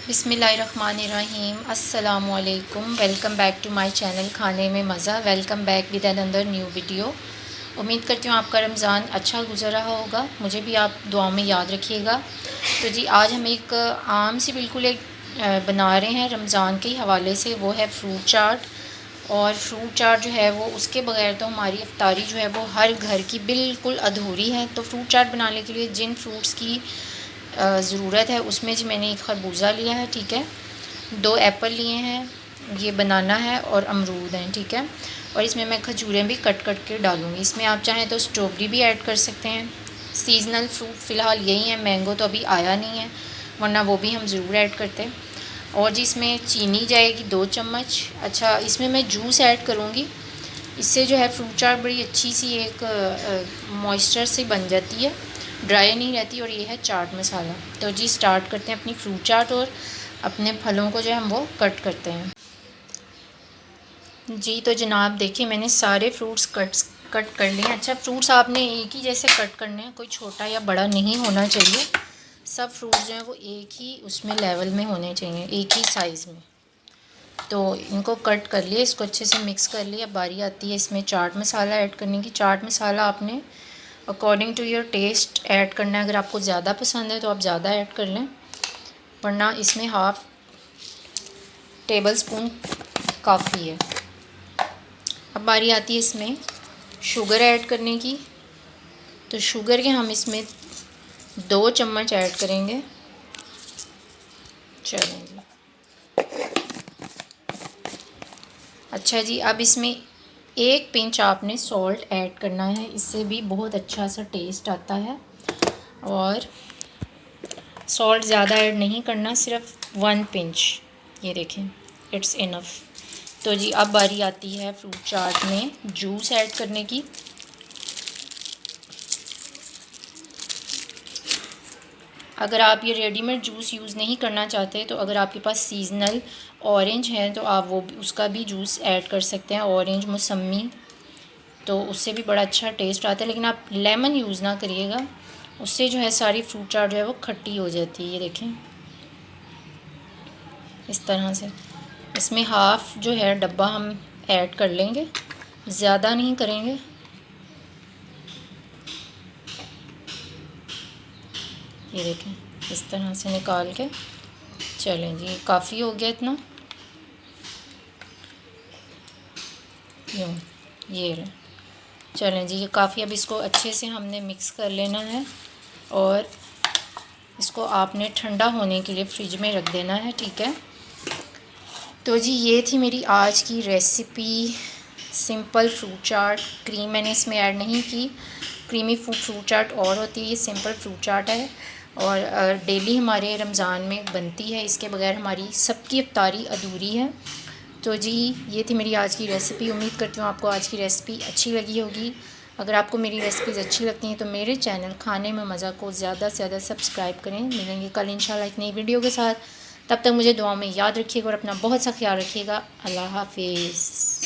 बिस्मिल्लाहिर्रहमानिर्रहीम अस्सलामुअलैकुम। Welcome back to my channel खाने में मज़ा। Welcome back with another new video. उम्मीद करती हूँ आपका रमज़ान अच्छा गुजर रहा होगा। मुझे भी आप दुआ में याद रखिएगा। तो जी आज हम एक आम सी बिल्कुल एक बना रहे हैं रमज़ान के हवाले से, वो है फ्रूट चाट। और फ्रूट चाट जो है वो उसके बगैर तो हमारी इफ्तारी जो है वो हर घर की बिल्कुल अधूरी है। तो फ्रूट चाट बनाने के लिए जिन फ्रूट्स की ज़रूरत है उसमें जी मैंने एक खरबूजा लिया है, ठीक है, 2 एप्पल लिए हैं, ये बनाना है और अमरूद हैं, ठीक है। और इसमें मैं खजूरें भी कट कट के डालूँगी। इसमें आप चाहें तो स्ट्रॉबेरी भी ऐड कर सकते हैं। सीज़नल फ्रूट फ़िलहाल यही है, मैंगो तो अभी आया नहीं है, वरना वो भी हम ज़रूर ऐड करते हैं। और जी इसमें चीनी जाएगी 2 चम्मच। अच्छा, इसमें मैं जूस ऐड करूँगी। इससे जो है फ्रूट चाट बड़ी अच्छी सी एक मॉइस्चर से बन जाती है, ड्राई नहीं रहती। और ये है चाट मसाला। तो जी स्टार्ट करते हैं अपनी फ्रूट चाट और अपने फलों को जो है हम वो कट करते हैं। जी तो जनाब देखिए मैंने सारे फ्रूट्स कट कर लिए। अच्छा, फ्रूट्स आपने एक ही जैसे कट करने हैं, कोई छोटा या बड़ा नहीं होना चाहिए। सब फ्रूट्स जो हैं वो एक ही उसमें लेवल में होने चाहिए, एक ही साइज़ में। तो इनको कट कर लिए, इसको अच्छे से मिक्स कर लिया। बारी आती है इसमें चाट मसाला ऐड करने की। चाट मसाला आपने according to your taste add करना है। अगर आपको ज़्यादा पसंद है तो आप ज़्यादा ऐड कर लें, वरना इसमें हाफ़ टेबल स्पून काफ़ी है। अब बारी आती है इसमें शुगर ऐड करने की। तो शुगर के हम इसमें 2 चम्मच ऐड करेंगे। चलें जी। अच्छा जी, अब इसमें 1 पिंच आपने सॉल्ट ऐड करना है, इससे भी बहुत अच्छा सा टेस्ट आता है। और सॉल्ट ज़्यादा ऐड नहीं करना, सिर्फ 1 पिंच, ये देखें, इट्स इनफ। तो जी अब बारी आती है फ्रूट चाट में जूस ऐड करने की। अगर आप ये रेडीमेड जूस यूज़ नहीं करना चाहते तो अगर आपके पास सीज़नल ऑरेंज है तो आप वो उसका भी जूस ऐड कर सकते हैं, ऑरेंज मौसमी, तो उससे भी बड़ा अच्छा टेस्ट आता है। लेकिन आप लेमन यूज़ ना करिएगा, उससे जो है सारी फ्रूट चाट जो है वो खट्टी हो जाती है। ये देखें इस तरह से। इसमें हाफ़ जो है डब्बा हम ऐड कर लेंगे, ज़्यादा नहीं करेंगे। ये देखें इस तरह से निकाल के। चलें जी, काफ़ी हो गया इतना, यूँ, ये रहे। चलें जी, ये काफ़ी। अब इसको अच्छे से हमने मिक्स कर लेना है और इसको आपने ठंडा होने के लिए फ्रिज में रख देना है, ठीक है। तो जी ये थी मेरी आज की रेसिपी, सिंपल फ्रूट चाट। क्रीम मैंने इसमें ऐड नहीं की, क्रीमी फ्रूट चाट और होती है, ये सिंपल फ्रूट चाट है और डेली हमारे रमज़ान में बनती है। इसके बगैर हमारी सबकी इफ्तारी अधूरी है। तो जी ये थी मेरी आज की रेसिपी। उम्मीद करती हूँ आपको आज की रेसिपी अच्छी लगी होगी। अगर आपको मेरी रेसिपीज़ अच्छी लगती हैं तो मेरे चैनल खाने में मज़ा को ज़्यादा से ज़्यादा सब्सक्राइब करें। मिलेंगे कल इंशाल्लाह एक नई वीडियो के साथ। तब तक मुझे दुआ में याद रखिएगा और अपना बहुत सा ख्याल रखिएगा। अल्लाह हाफिज़।